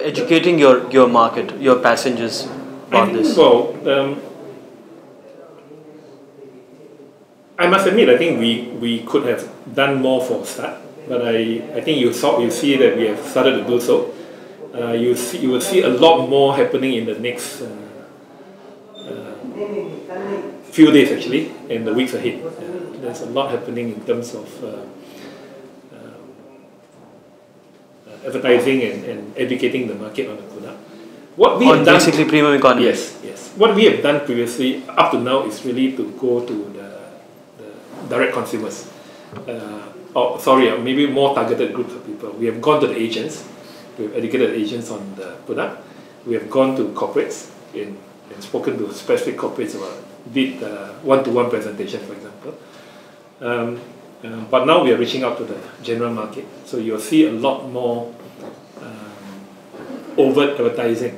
educating your market, your passengers about this? Well, I must admit, I think we could have done more for a start, but I think you see that we have started to do so. You will see a lot more happening in the next few days actually, and the weeks ahead. There's a lot happening in terms of advertising and educating the market on the product. What we have done, basically premium economy. Yes. What we have done previously up to now is really to go to the direct consumers. Maybe more targeted groups of people. We have gone to the agents. We have educated agents on the product. We have gone to corporates and spoken to specific corporates about did one-to-one presentation, for example. But now we are reaching out to the general market. So you'll see a lot more overt advertising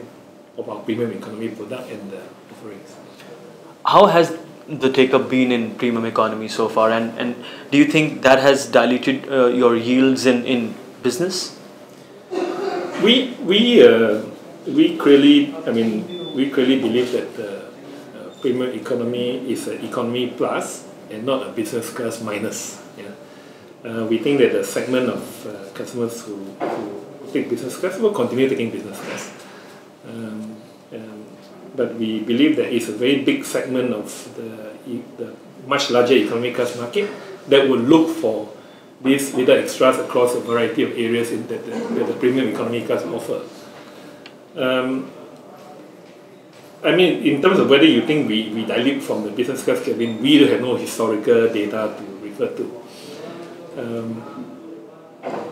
of our premium economy product and the offerings. How has the take-up been in premium economy so far, and do you think that has diluted your yields in business? We clearly believe that premium economy is an economy plus and not a business class minus. We think that the segment of customers who take business class will continue taking business class. But we believe that it's a very big segment of the much larger economy class market that will look for these little extras across a variety of areas that the premium economy class offer. In terms of whether you think we dilute from the business class cabin, we have no historical data to refer to.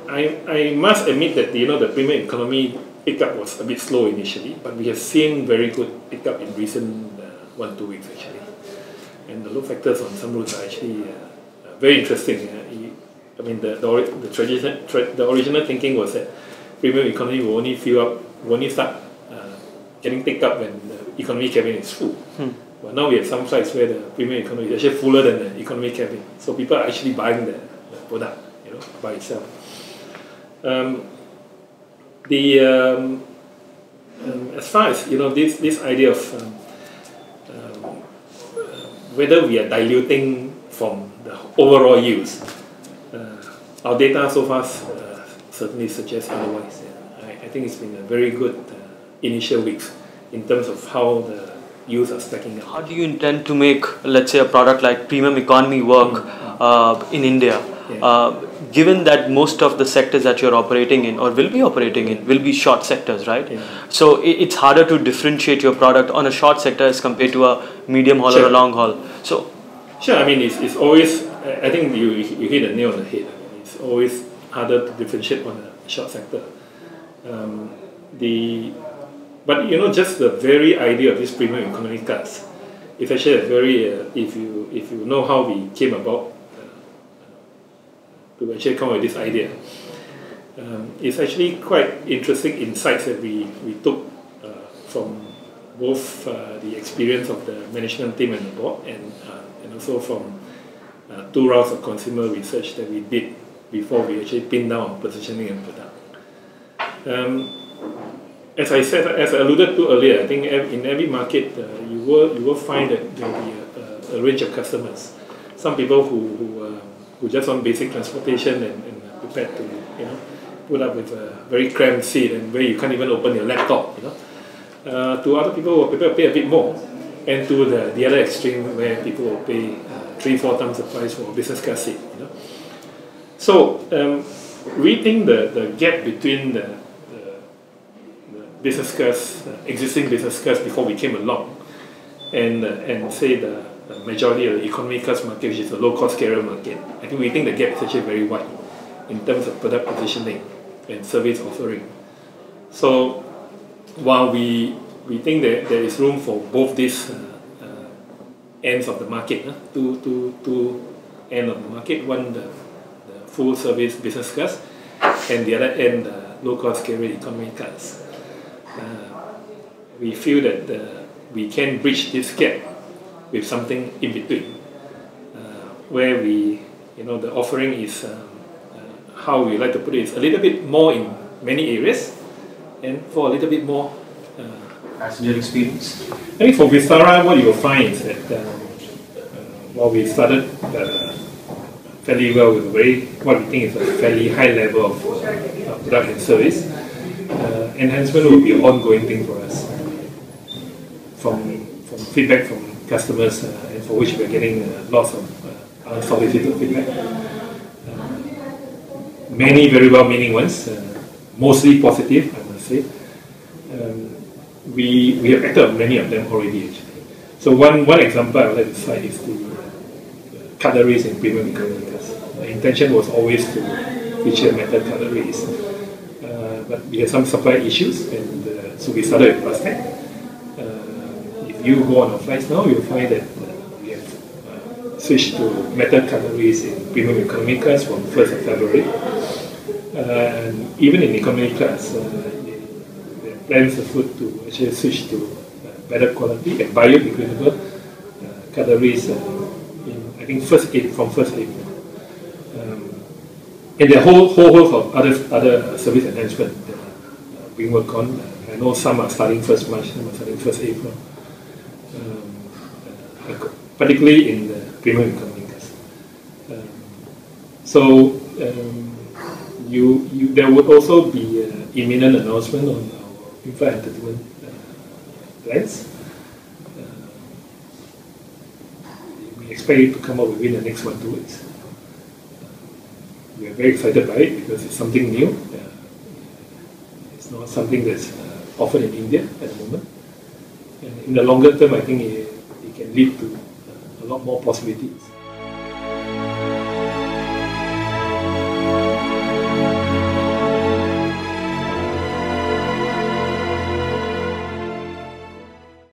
I must admit that the premium economy pickup was a bit slow initially, but we have seen very good pickup in recent 1-2 weeks actually, and the load factors on some routes are actually very interesting. The original thinking was that premium economy will only start getting picked up when the economy cabin is full. But now we have some flights where the premium economy is actually fuller than the economy cabin, so people are actually buying the product, by itself. As far as this idea of whether we are diluting from the overall yields, our data so far certainly suggests otherwise. I think it's been a very good initial weeks in terms of how the yields are stacking up. How do you intend to make, let's say, a product like premium economy work in India? Given that most of the sectors that you're operating in or will be operating in will be short sectors, right? So it's harder to differentiate your product on a short sector as compared to a medium haul or a long haul. So sure, it's always, I think you hit the nail on the head. It's always harder to differentiate on a short sector. But just the very idea of this premium economy class is actually a very if you know how we came about to actually come up with this idea. It's actually quite interesting insights that we took from both the experience of the management team and the board, and also from 2 rounds of consumer research that we did before we actually pinned down our positioning and product. As I alluded to earlier, I think in every market you will find that there will be a range of customers. Some people who just want basic transportation and prepared to put up with a very cramped seat and where you can't even open your laptop. To other people who are prepared to pay a bit more, and to the other extreme where people will pay 3-4 times the price for a business class seat. So we think the gap between the business class, existing business class before we came along, and say the majority of the economy class market, which is the low-cost carrier market, I think we think the gap is actually very wide in terms of product positioning and service offering. So while we think that there is room for both these ends of the market, two ends of the market, one the full service business class, and the other end the low-cost carrier economy class. We feel that we can bridge this gap with something in between, where the offering is, how we like to put it, is a little bit more in many areas, and for a little bit more passenger experience. I think for Vistara, what you will find is that while we started fairly well with what we think is a fairly high level of product and service, enhancement will be an ongoing thing for us. From feedback from customers, and for which we are getting lots of unsolicited feedback. Many very well-meaning ones, mostly positive, I must say. We have acted on many of them already, actually. So one example I would like to cite is the cutleries in premium economy class. The intention was always to feature metal cutleries, but we had some supply issues, and so we started with plastic. If you go on our flights now, you'll find that we have switched to metal cutleries in premium economy class from 1st of February. And even in economy class, the plans afoot to actually switch to better quality and biodegradable cutleries I think from 1st April. And there are whole host of other service enhancements that are being worked on. I know some are starting 1st March, some are starting 1st April. Particularly in the premium economy class. There would also be imminent announcement on our in-flight entertainment plans. We expect it to come out within the next 1-2 weeks. We are very excited by it because it's something new. It's not something that's offered in India at the moment. And in the longer term, I think it can lead to a lot more possibilities.